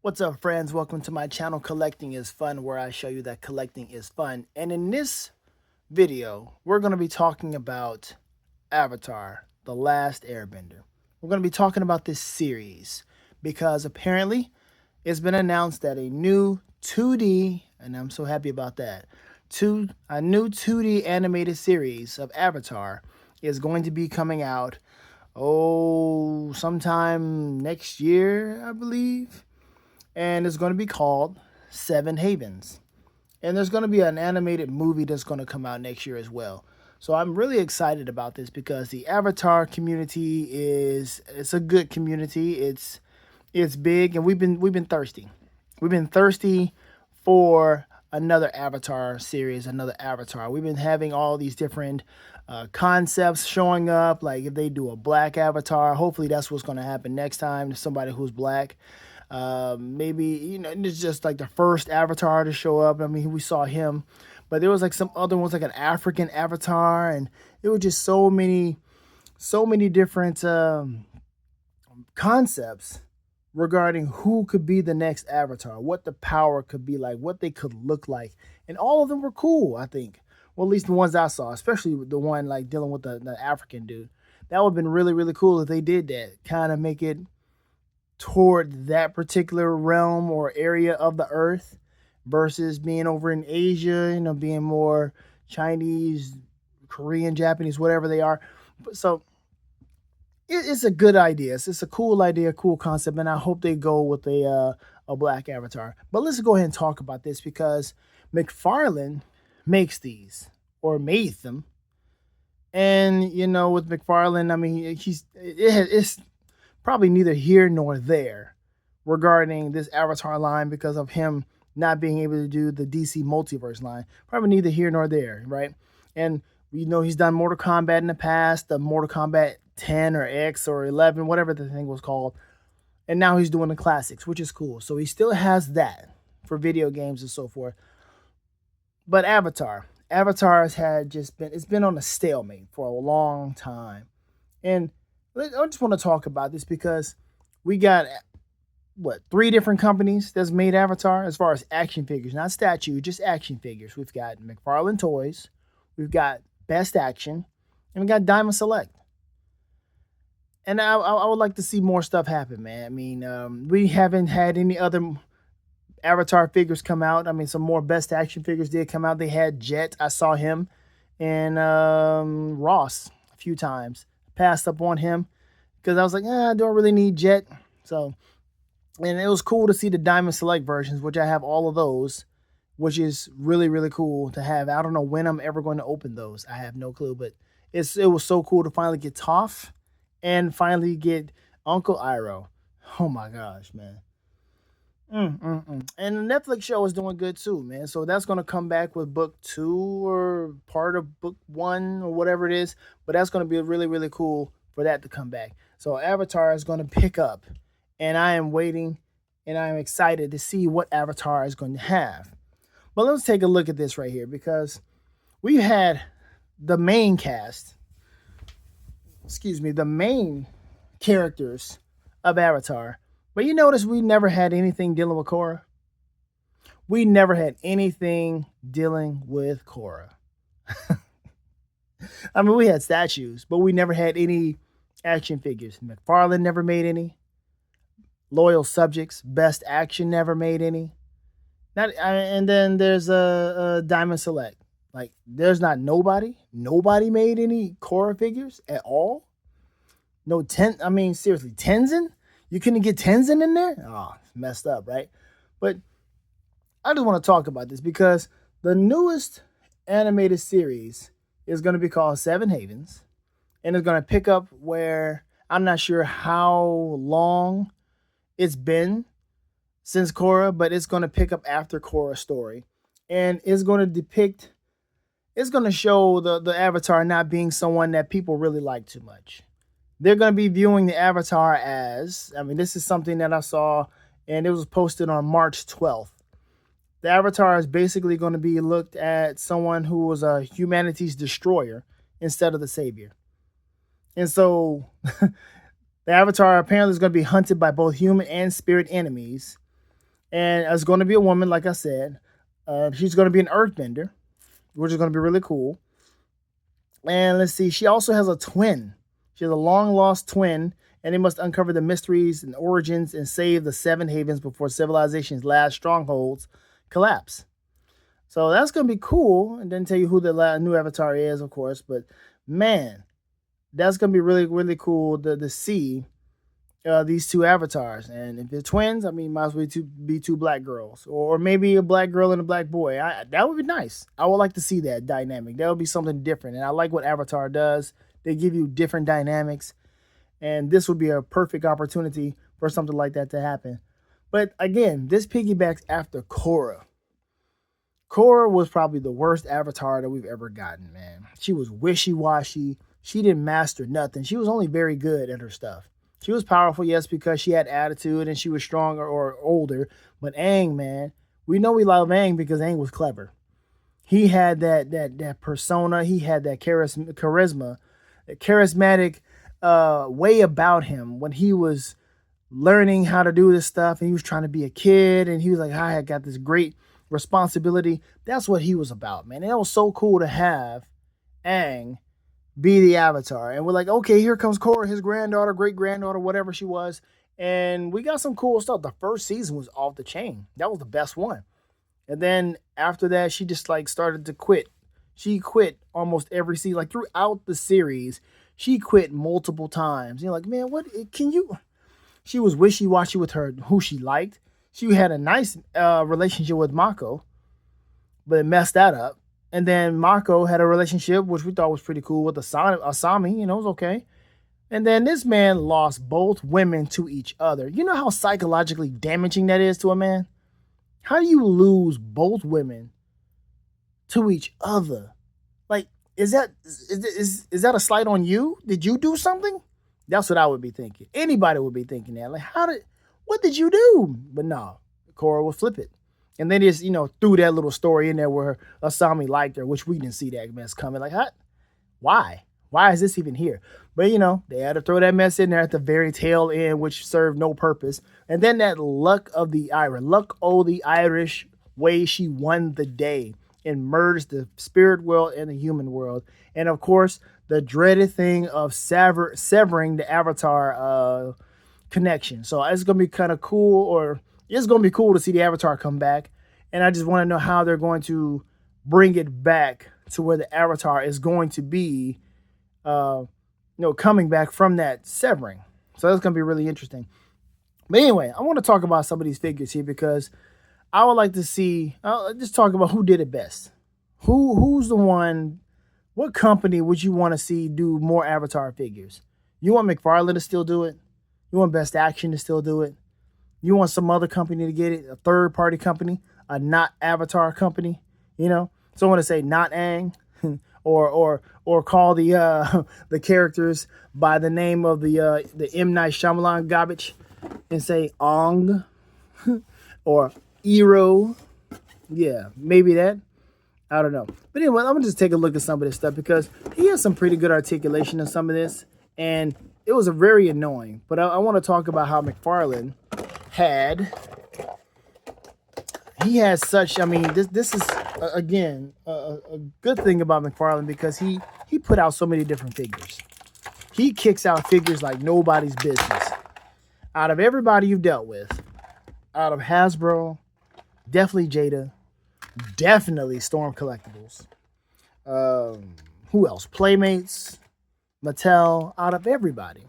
What's up, friends? Welcome to my channel, Collecting is Fun, where I show you that collecting is fun. And in this video, we're going to be talking about Avatar, The Last Airbender. We're going to be talking about this series because apparently it's been announced that a new 2D, and I'm so happy about that, a new 2D animated series of Avatar is going to be coming out, sometime next year, I believe, and it's going to be called Seven Havens. And there's going to be an animated movie that's going to come out next year as well. So I'm really excited about this because the Avatar community it's a good community. It's big, and we've been thirsty. We've been thirsty for another Avatar series, another Avatar. We've been having all these different concepts showing up. Like if they do a black Avatar, hopefully that's what's going to happen next time. Somebody who's black. Maybe it's just like the first Avatar to show up. I mean, we saw him, but there was like some other ones, like an African Avatar, and it was just so many different concepts regarding who could be the next Avatar, what the power could be like, what they could look like, and all of them were cool. I think, well, at least the ones I saw, especially the one like dealing with the African dude. That would have been really cool if they did that, kind of make it toward that particular realm or area of the earth versus being over in Asia, being more Chinese, Korean, Japanese, whatever they are. So it's a good idea. It's a cool idea, cool concept, and I hope they go with a black avatar. But let's go ahead and talk about this because McFarlane makes these or made them, and with McFarlane, I mean it's probably neither here nor there regarding this Avatar line because of him not being able to do the DC multiverse line. Probably neither here nor there, right? And he's done Mortal Kombat in the past, the Mortal Kombat 10 or X or 11, whatever the thing was called. And now he's doing the classics, which is cool. So he still has that for video games and so forth. But Avatar it's been on a stalemate for a long time. And I just want to talk about this because we got three different companies that's made Avatar as far as action figures, not statue, just action figures. We've got McFarlane Toys, we've got Best Action, and we got Diamond Select. And I would like to see more stuff happen, man. I mean, we haven't had any other Avatar figures come out. I mean, some more Best Action figures did come out. They had Jet. I saw him and Ross a few times. Passed up on him because I was like, I don't really need Jet. So, and it was cool to see the Diamond Select versions, which I have all of those, which is really cool to have. I don't know when I'm ever going to open those. I have no clue, but it was so cool to finally get Toph and finally get Uncle Iroh. Oh my gosh, man. And the Netflix show is doing good too, man. So that's going to come back with book 2 or part of book 1 or whatever it is. But that's going to be really cool for that to come back. So Avatar is going to pick up. And I am waiting and I'm excited to see what Avatar is going to have. But let's take a look at this right here because we had the main cast, the main characters of Avatar. But you notice we never had anything dealing with Korra. We never had anything dealing with Korra. I mean, we had statues, but we never had any action figures. McFarlane never made any. Loyal Subjects, Best Action never made any. And then there's a Diamond Select. Like, there's nobody made any Korra figures at all. No I mean, seriously, Tenzin? You couldn't get Tenzin in there? Oh, messed up, right? But I just want to talk about this because the newest animated series is going to be called Seven Havens, and it's going to pick up where I'm not sure how long it's been since Korra, but it's going to pick up after Korra's story, and it's going to show the Avatar not being someone that people really like too much. They're going to be viewing the Avatar as, I mean, this is something that I saw and it was posted on March 12th. The Avatar is basically going to be looked at someone who was a humanity's destroyer instead of the savior. And so the Avatar apparently is going to be hunted by both human and spirit enemies. And it's going to be a woman, like I said. She's going to be an earthbender, which is going to be really cool. And let's see, she also has a twin. She has a long lost twin, and they must uncover the mysteries and origins and save the Seven Havens before civilization's last strongholds collapse. So that's gonna be cool. And then tell you who the new avatar is, of course. But man, that's gonna be really really cool to see these two avatars. And if they're twins, I mean, might as well be two black girls, or maybe a black girl and a black boy. That would be nice. I would like to see that dynamic. That would be something different. And I like what Avatar does. They give you different dynamics, and this would be a perfect opportunity for something like that to happen. But again, this piggybacks after Korra. Korra was probably the worst avatar that we've ever gotten, man. She was wishy washy. She didn't master nothing. She was only very good at her stuff. She was powerful, yes, because she had attitude and she was stronger or older. But Aang, man, we know we love Aang because Aang was clever. He had that persona. He had that charisma, that charismatic way about him when he was learning how to do this stuff, and he was trying to be a kid, and he was like, I got this great responsibility. That's what he was about, man. And it was so cool to have Aang be the avatar. And we're like, okay, here comes Korra, his granddaughter, great granddaughter, whatever she was. And we got some cool stuff. The first season was off the chain. That was the best one. And then after that, she just like started to quit. She quit almost every season, like throughout the series. She quit multiple times. You're like, man, what can you? She was wishy washy with her who she liked. She had a nice relationship with Mako, but it messed that up. And then Mako had a relationship which we thought was pretty cool with Asami. You know, it was okay. And then this man lost both women to each other. You know how psychologically damaging that is to a man? How do you lose both women to each other? Like, is that a slight on you? Did you do something? That's what I would be thinking. Anybody would be thinking that. Like, what did you do? But no, Korra would flip it. And then just, threw that little story in there where Asami liked her, which we didn't see that mess coming. Like, why? Why is this even here? But, they had to throw that mess in there at the very tail end, which served no purpose. And then that luck of the Irish way she won the day and merged the spirit world and the human world. And, of course, the dreaded thing of severing the Avatar connection. So it's going to be kind of cool, or it's going to be cool to see the Avatar come back. And I just want to know how they're going to bring it back to where the Avatar is going to be, coming back from that severing. So that's going to be really interesting. But anyway, I want to talk about some of these figures here because I would like to see, just talk about who did it best. Who's the one, what company would you want to see do more Avatar figures? You want McFarlane to still do it? You want Best Action to still do it? You want some other company to get it? A third party company? A not Avatar company? So I want to say not Aang, or call the characters by the name of the M. Night Shyamalan garbage and say Ong or Ero. Yeah, maybe that. I don't know. But anyway, I'm going to just take a look at some of this stuff because he has some pretty good articulation in some of this. And it was very annoying. But I want to talk about how McFarlane he has such, this is, again, a good thing about McFarlane because he put out so many different figures. He kicks out figures like nobody's business. Out of everybody you've dealt with, out of Hasbro, definitely Jada, definitely Storm Collectibles. Who else? Playmates, Mattel, out of everybody.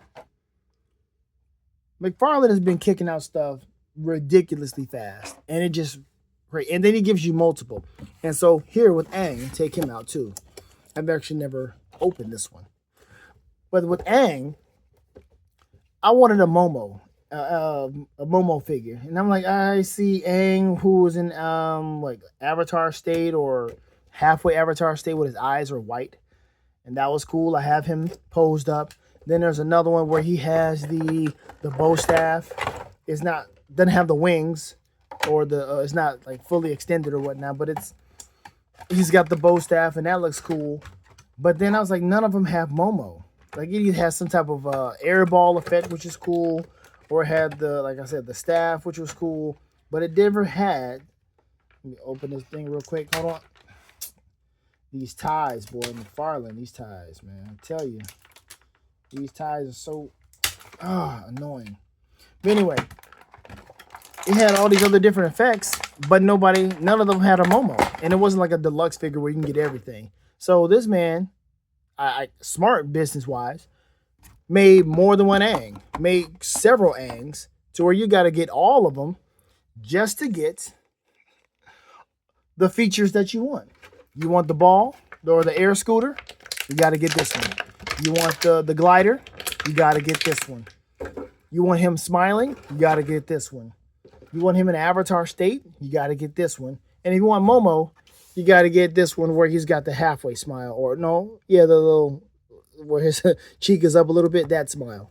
McFarlane has been kicking out stuff ridiculously fast. And it just great. And then he gives you multiple. And so here with Aang, take him out too. I've actually never opened this one. But with Aang, I wanted a Momo. A Momo figure. And I'm like, I see Aang who was in like Avatar state or halfway Avatar state with his eyes are white. And that was cool. I have him posed up. Then there's another one where he has the bow staff. Doesn't have the wings or it's not like fully extended or whatnot, but he's got the bow staff and that looks cool. But then I was like, none of them have Momo. Like it either has some type of air ball effect, which is cool, or it had like I said, the staff, which was cool. but it never had. Let me open this thing real quick. Hold on. These ties, boy, McFarlane. These ties, man. I tell you, these ties are so annoying. But anyway, it had all these other different effects, but none of them had a Momo, and it wasn't like a deluxe figure where you can get everything. So this man, smart business wise, made more than one Aang, made several Aangs, to where you got to get all of them just to get the features that you want. You want the ball or the air scooter, you got to get this one. You want the glider, you got to get this one. You want him smiling, you got to get this one. You want him in avatar state, you got to get this one. And if you want Momo, you got to get this one where he's got the halfway smile, or the little where his cheek is up a little bit, that smile.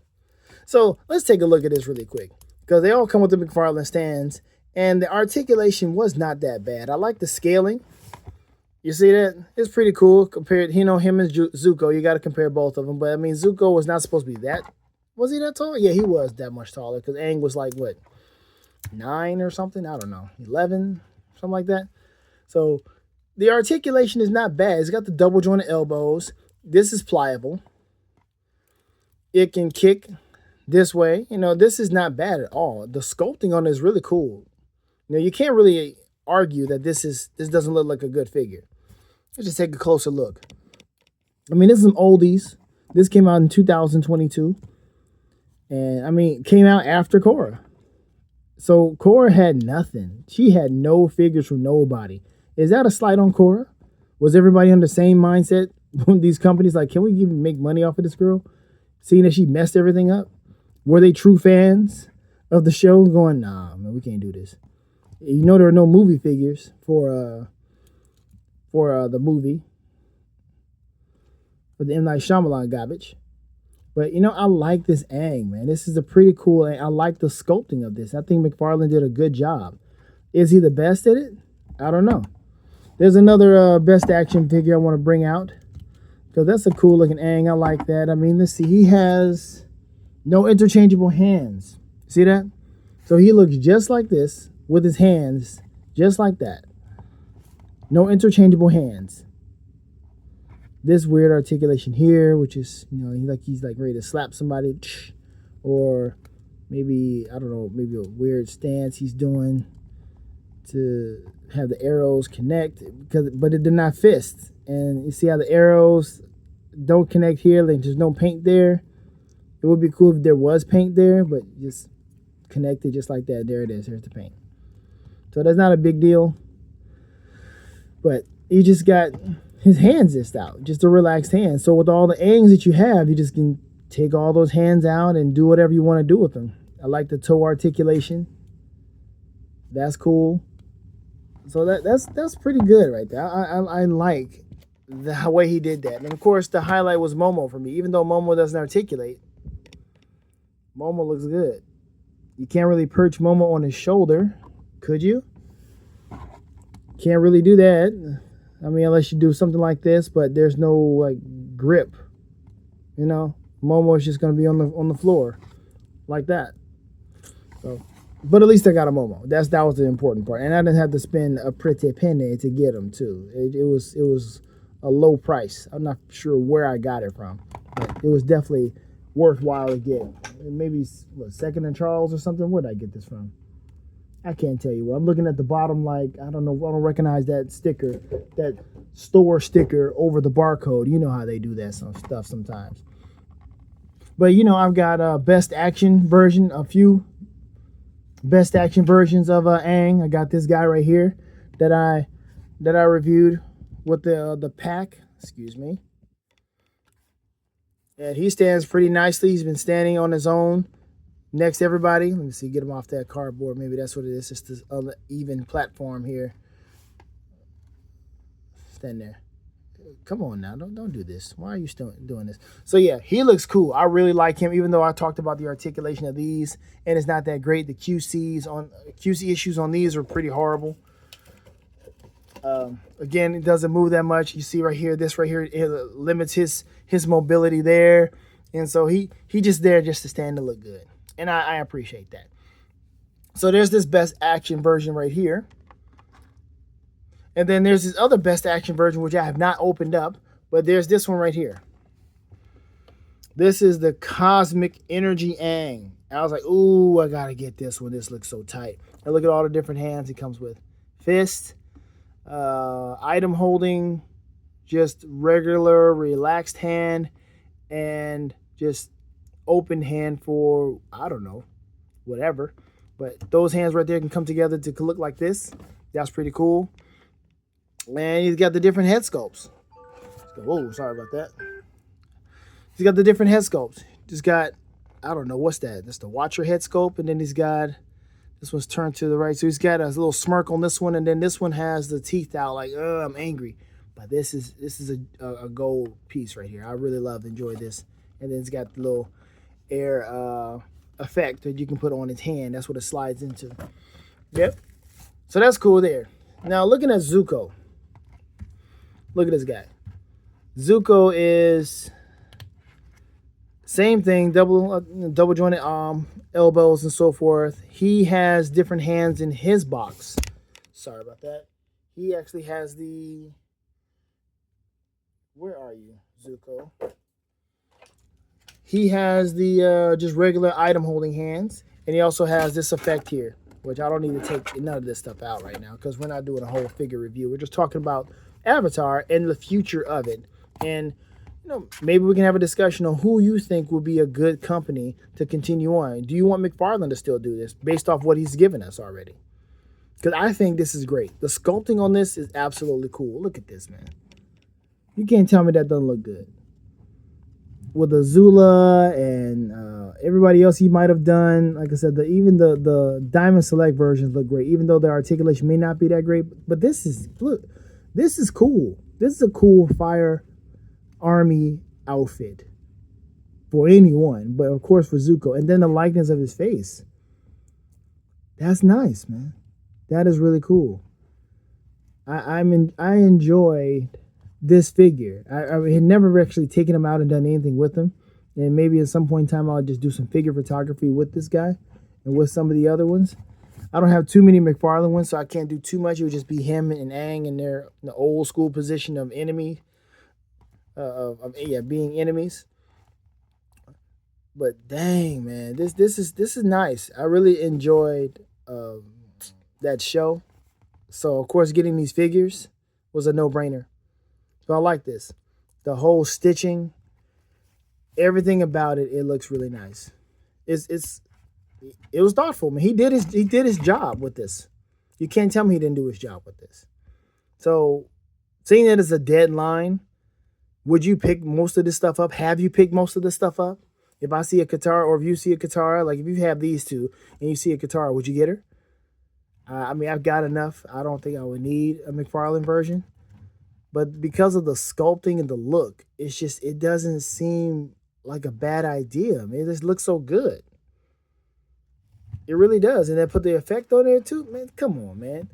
So let's take a look at this really quick, because they all come with the McFarlane stands, and the articulation was not that bad. I like the scaling. You see that? It's pretty cool compared, him and Zuko. You got to compare both of them. But I mean, Zuko was not supposed to be that. Was he that tall? Yeah, he was that much taller, because Aang was like, what, 9 or something? I don't know. 11, something like that. So the articulation is not bad. It's got the double jointed elbows. This is pliable. It can kick this way. This is not bad at all. The sculpting on it is really cool. You can't really argue that this doesn't look like a good figure. Let's just take a closer look. I mean, this is some oldies. This came out in 2022. And I mean, came out after Korra. So Korra had nothing. She had no figures from nobody. Is that a slight on Korra? Was everybody on the same mindset? These companies like, can we even make money off of this girl? Seeing that she messed everything up? Were they true fans of the show going, nah, man, we can't do this? There are no movie figures for the movie, for the M. Night Shyamalan garbage. But, I like this Aang, man. This is a pretty cool Aang. I like the sculpting of this. I think McFarlane did a good job. Is he the best at it? I don't know. There's another best action figure I want to bring out, because that's a cool looking Aang. I like that. I mean, let's see. He has no interchangeable hands. See that? So he looks just like this with his hands, just like that. No interchangeable hands. This weird articulation here, which is, he's like ready to slap somebody, or maybe, I don't know, maybe a weird stance he's doing to have the arrows connect, but they're not fists. And you see how the arrows don't connect here, like there's no paint there. It would be cool if there was paint there, but just connected just like that. There it is. Here's the paint. So that's not a big deal. But he just got his hands just out, just a relaxed hand. So with all the Aangs that you have, you just can take all those hands out and do whatever you want to do with them. I like the toe articulation. That's cool. So that's pretty good right there. I like the way he did that. And of course, the highlight was Momo for me. Even though Momo doesn't articulate, Momo looks good. You can't really perch Momo on his shoulder, could you? Can't really do that. I mean, unless you do something like this, but there's no like grip. Momo is just gonna be on the floor, like that. So, but at least I got a Momo. That was the important part, and I didn't have to spend a pretty penny to get him too. It was a low price. I'm not sure where I got it from, but it was definitely worthwhile to get. Maybe Second and Charles or something. Where did I get this from? I can't tell you. Well, I'm looking at the bottom, like, I don't know. I don't recognize that sticker, that store sticker over the barcode. You know how they do that stuff sometimes. But, I've got a best action version, a few best action versions of Aang. I got this guy right here that I reviewed with the pack. Excuse me. And he stands pretty nicely. He's been standing on his own next to everybody. Let me see, get him off that cardboard. Maybe that's what it is. It's this other even platform here. Stand there. Come on now, don't do this. Why are you still doing this? So yeah, he looks cool. I really like him, even though I talked about the articulation of these, and it's not that great. The QC issues on these are pretty horrible. Again, it doesn't move that much. You see right here, this right here, it limits his mobility there, and so he just there just to stand to look good. And I appreciate that. So there's this best action version right here. And then there's this other best action version, which I have not opened up, but there's this one right here. This is the Cosmic Energy Aang. I was like, ooh, I gotta get this one. This looks so tight. And look at all the different hands he comes with. Fist, item holding, just regular relaxed hand, and just open hand for, I don't know, whatever. But those hands right there can come together to look like this. That's pretty cool. And he's got the different head sculpts. Whoa, sorry about that. He's got the different head sculpts. Just got, I don't know, what's that? That's the Watcher head sculpt. And then he's got, this one's turned to the right. So he's got a little smirk on this one. And then this one has the teeth out like, I'm angry. But this is a gold piece right here. I really enjoy this. And then it's got the little air effect that you can put on its hand. That's what it slides into. Yep. So that's cool there. Now looking at Zuko. Look at this guy. Zuko is same thing, double jointed arm, elbows, and so forth. He has different hands in his box. Sorry about that. He actually has the. Where are you, Zuko? He has the just regular item holding hands, and he also has this effect here, which I don't need to take none of this stuff out right now because we're not doing a whole figure review. We're just talking about Avatar and the future of it. And maybe we can have a discussion on who you think will be a good company to continue on. Do you want McFarlane to still do this based off what he's given us already? Because I think this is great. The sculpting on this is absolutely cool. Look at this, man. You can't tell me that doesn't look good. With Azula and everybody else he might have done, like I said, even the Diamond Select versions look great, even though their articulation may not be that great. But this is cool. This is a cool Fire Army outfit for anyone, but of course for Zuko. And then the likeness of his face. That's nice, man. That is really cool. I enjoyed this figure. I had never actually taken him out and done anything with him. And maybe at some point in time, I'll just do some figure photography with this guy and with some of the other ones. I don't have too many McFarlane ones, so I can't do too much. It would just be him and Aang in the old school position of enemy, being enemies. But dang, man, this is nice. I really enjoyed that show. So of course, getting these figures was a no-brainer. So I like this. The whole stitching, everything about it, it looks really nice. It was thoughtful, man. He did his job with this. You can't tell me he didn't do his job with this. So, seeing that it's a deadline, would you pick most of this stuff up? Have you picked most of this stuff up? If I see a Katara, or if you see a Katara, like if you have these two and you see a Katara, would you get her? I mean, I've got enough. I don't think I would need a McFarlane version. But because of the sculpting and the look, it doesn't seem like a bad idea. I mean, it just looks so good. It really does. And then put the effect on there too. Man, come on, man.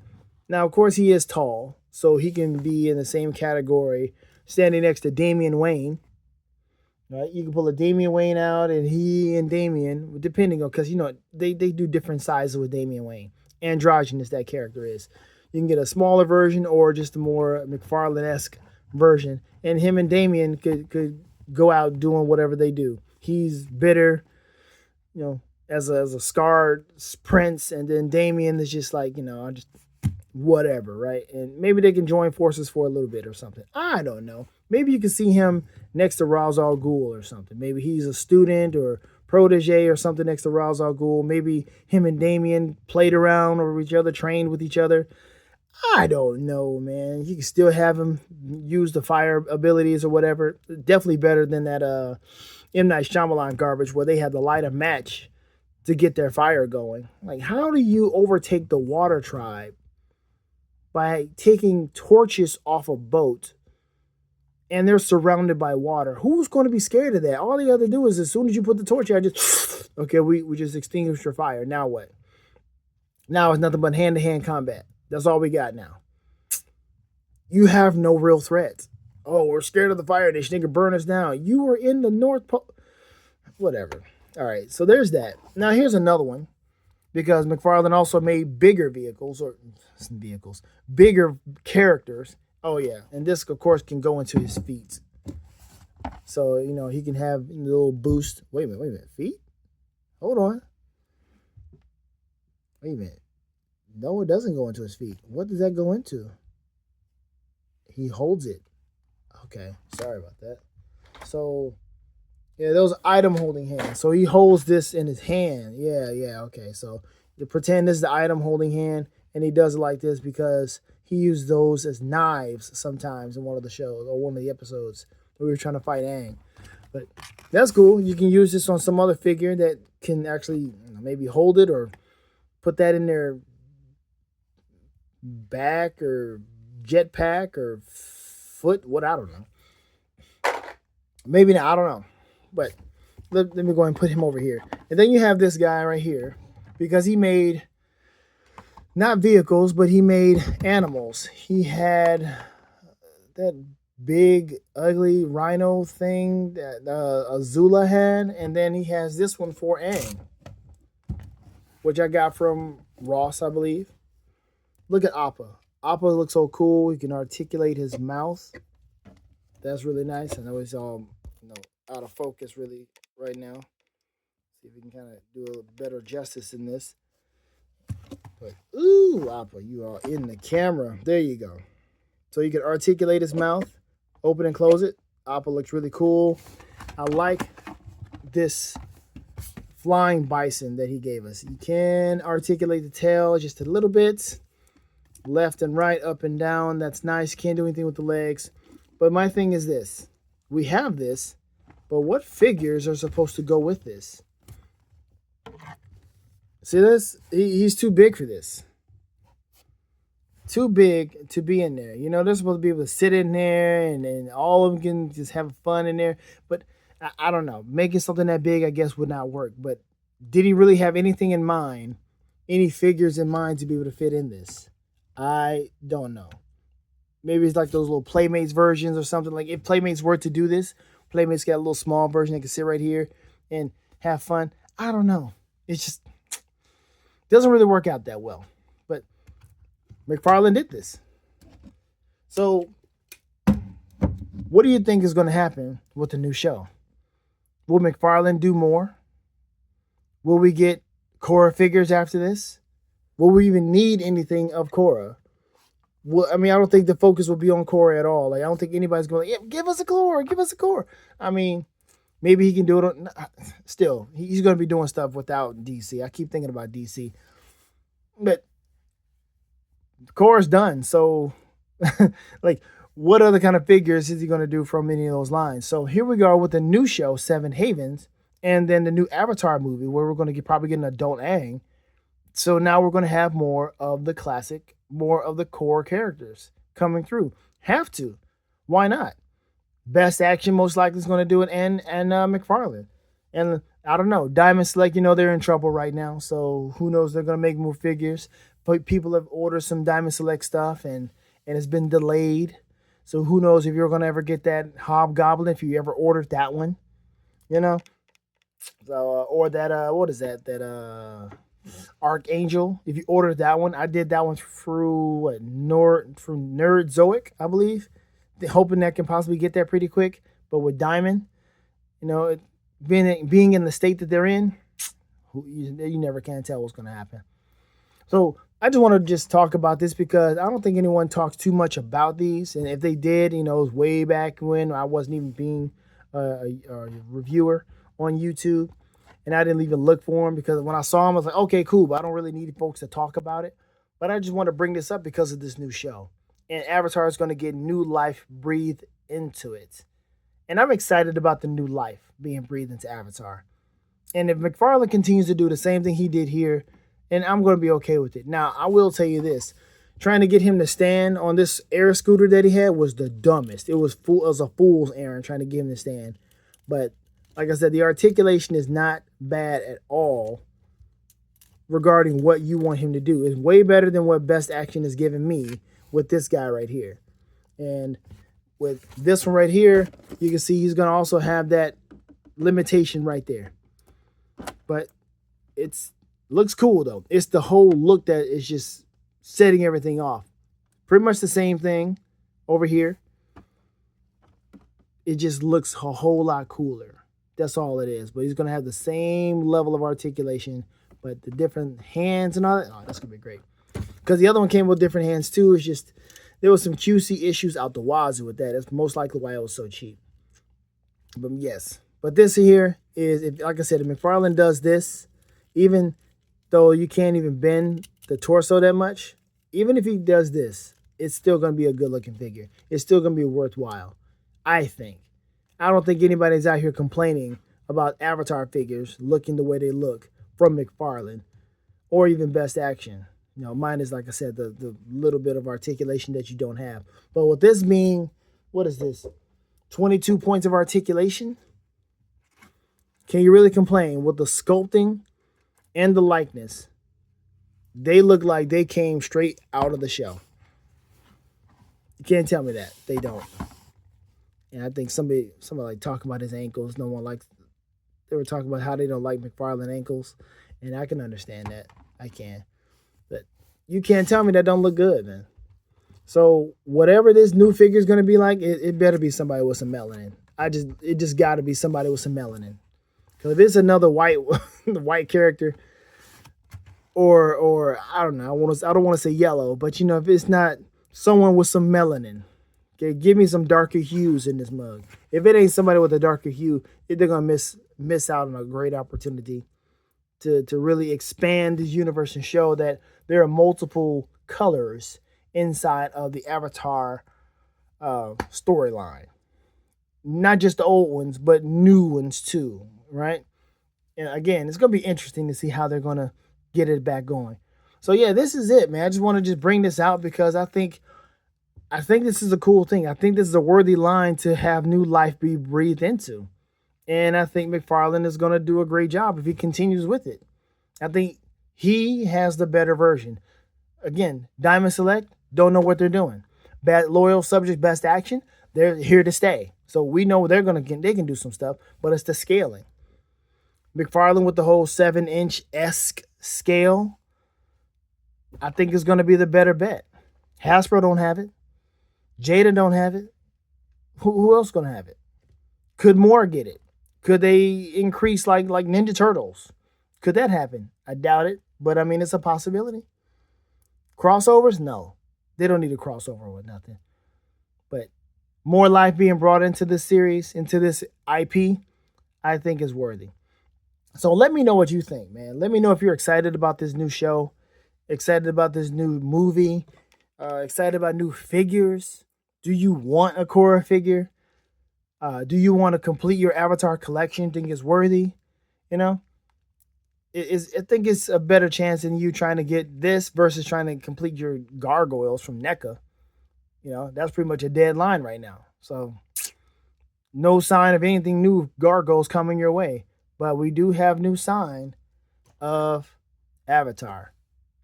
Now, of course, he is tall, so he can be in the same category standing next to Damian Wayne. Right? You can pull a Damian Wayne out and he and Damian, depending on, because, they do different sizes with Damian Wayne. Androgynous, that character is. You can get a smaller version or just a more McFarlane-esque version. And him and Damian could go out doing whatever they do. He's bitter, as a scarred prince, and then Damian is just like, just whatever, right? And maybe they can join forces for a little bit or something. I don't know. Maybe you can see him next to Ra's al Ghul or something. Maybe he's a student or protege or something next to Ra's al Ghul. Maybe him and Damian played around or each other, trained with each other. I don't know, man. You can still have him use the fire abilities or whatever. Definitely better than that M. Night Shyamalan garbage where they had to light a match to get their fire going. Like, how do you overtake the Water Tribe by taking torches off a boat and they're surrounded by water? Who's going to be scared of that? All they have to do is, as soon as you put the torch out, just, okay, we just extinguished your fire. Now what? Now it's nothing but hand-to-hand combat. That's all we got now. You have no real threats. Oh, we're scared of the fire. They can burn us down. You were in the North Pole. Whatever. All right, so there's that. Now here's another one. because McFarlane also made bigger bigger characters. Oh yeah, and this of course can go into his feet. So he can have a little boost. Wait a minute, feet? Hold on. Wait a minute. No, it doesn't go into his feet. What does that go into? He holds it. Okay, sorry about that. So yeah, those item holding hands. So he holds this in his hand. Yeah. Okay, so you pretend this is the item holding hand, and he does it like this because he used those as knives sometimes in one of the shows or one of the episodes where we were trying to fight Aang. But that's cool. You can use this on some other figure that can actually maybe hold it or put that in their back or jetpack or foot. What, I don't know. Maybe not. I don't know. But let me go and put him over here. And then you have this guy right here because he made not vehicles, but he made animals. He had that big, ugly rhino thing that Azula had. And then he has this one for Aang, which I got from Ross, I believe. Look at Appa. Appa looks so cool. He can articulate his mouth. That's really nice. I know he's all out of focus really right now. See if we can kind of do a little better justice in this. But ooh, Appa, you are in the camera. There you go. So you can articulate his mouth, open and close it. Appa looks really cool. I like this flying bison that he gave us. You can articulate the tail just a little bit. Left and right, up and down. That's nice. Can't do anything with the legs. But my thing is this. We have this, but what figures are supposed to go with this? See this? He's too big for this. Too big to be in there. They're supposed to be able to sit in there and all of them can just have fun in there. But I don't know. Making something that big, I guess, would not work. But did he really have anything in mind, any figures in mind to be able to fit in this? I don't know. Maybe it's like those little Playmates versions or something. Like if Playmates were to do this, Playmates got a little small version they can sit right here and have fun. I don't know. It just doesn't really work out that well. But McFarlane did this. So what do you think is going to happen with the new show? Will McFarlane do more? Will we get Korra figures after this? Will we even need anything of Korra? Well, I don't think the focus will be on Korra at all. Like, I don't think anybody's going, yeah, give us a Korra. Maybe he can do it. Still, he's going to be doing stuff without DC. I keep thinking about DC. But Korra's done. So, like, what other kind of figures is he going to do from any of those lines? So here we go with the new show, Seven Havens, and then the new Avatar movie where we're going to probably get an adult Aang. So now we're going to have more of the classic, more of the core characters coming through. Have to. Why not? Best Action most likely is going to do it, and McFarlane. And I don't know. Diamond Select, they're in trouble right now. So who knows? They're going to make more figures. But people have ordered some Diamond Select stuff, and it's been delayed. So who knows if you're going to ever get that Hobgoblin, if you ever ordered that one. So, or that, what is that? That, Archangel, if you ordered that one. I did that one through Nerdzoic, I believe, hoping that can possibly get there pretty quick. But with Diamond, being in the state that they're in, you never can tell what's going to happen. So I just want to just talk about this because I don't think anyone talks too much about these, and if they did, it was way back when I wasn't even being a reviewer on YouTube. And I didn't even look for him because when I saw him, I was like, okay, cool, but I don't really need folks to talk about it. But I just want to bring this up because of this new show. And Avatar is going to get new life breathed into it. And I'm excited about the new life being breathed into Avatar. And if McFarlane continues to do the same thing he did here, then I'm going to be okay with it. Now, I will tell you this. Trying to get him to stand on this air scooter that he had was the dumbest. It was a fool's errand trying to get him to stand. But like I said, the articulation is not bad at all regarding what you want him to do. It's way better than what Best Action has given me with this guy right here. And with this one right here, you can see he's going to also have that limitation right there. But it's Looks cool though. It's the whole look that is just setting everything off. Pretty much the same thing over here. It just looks a whole lot cooler. That's all it is. But he's gonna have the same level of articulation, but the different hands and all that. Oh, that's gonna be great. Because the other one came with different hands too. It's just there was some QC issues out the wazoo with that. That's most likely why it was so cheap. But yes. But this here is, if, like I said, if McFarlane does this, even though you can't even bend the torso that much, even if he does this, it's still going to be a good looking figure. It's still going to be worthwhile, I think. I don't think anybody's out here complaining about Avatar figures looking the way they look from McFarlane or even Best Action. You know, mine is, like I said, the little bit of articulation that you don't have. But with this being, what is this? 22 points of articulation? Can you really complain with the sculpting and the likeness? They look like they came straight out of the show. You can't tell me that. They don't. And I think somebody like talking about his ankles. No one likes. They were talking about how they don't like McFarlane ankles, and I can understand that. I can, but you can't tell me that don't look good, man. So whatever this new figure is gonna be like, it better be somebody with some melanin. It just got to be somebody with some melanin. Because if it's another white white character, or I don't know, I don't want to say yellow, but you know, if it's not someone with some melanin, okay, give me some darker hues in this mug. If it ain't somebody with a darker hue, they're gonna miss out on a great opportunity to really expand this universe and show that there are multiple colors inside of the Avatar storyline. Not just the old ones, but new ones too, right? And again, it's gonna be interesting to see how they're gonna get it back going. So yeah, this is it, man. I just want to just bring this out because I think this is a cool thing. I think this is a worthy line to have new life be breathed into. And I think McFarlane is going to do a great job if he continues with it. I think he has the better version. Again, Diamond Select don't know what they're doing. Bad loyal subject, Best Action, they're here to stay. So we know they can do some stuff, but it's the scaling. McFarlane with the whole 7-inch esque scale, I think is going to be the better bet. Hasbro don't have it. Jada don't have it. Who else gonna have it? Could more get it? Could they increase like Ninja Turtles? Could that happen? I doubt it, but I mean it's a possibility. Crossovers? No. They don't need a crossover with nothing. But more life being brought into this series, into this IP, I think is worthy. So let me know what you think, man. Let me know if you're excited about this new show, excited about this new movie, excited about new figures. Do you want a Korra figure? Do you want to complete your Avatar collection? Think it's worthy? You know, I think it's a better chance than you trying to get this versus trying to complete your gargoyles from NECA. You know, that's pretty much a dead line right now. So no sign of anything new gargoyles coming your way. But we do have new sign of Avatar.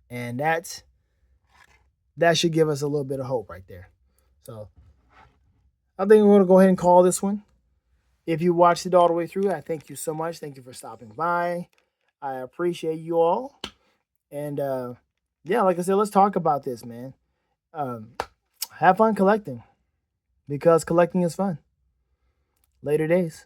And that should give us a little bit of hope right there. So I think we're going to go ahead and call this one. If you watched it all the way through, I thank you so much. Thank you for stopping by. I appreciate you all. And yeah, like I said, let's talk about this, man. Have fun collecting because collecting is fun. Later days.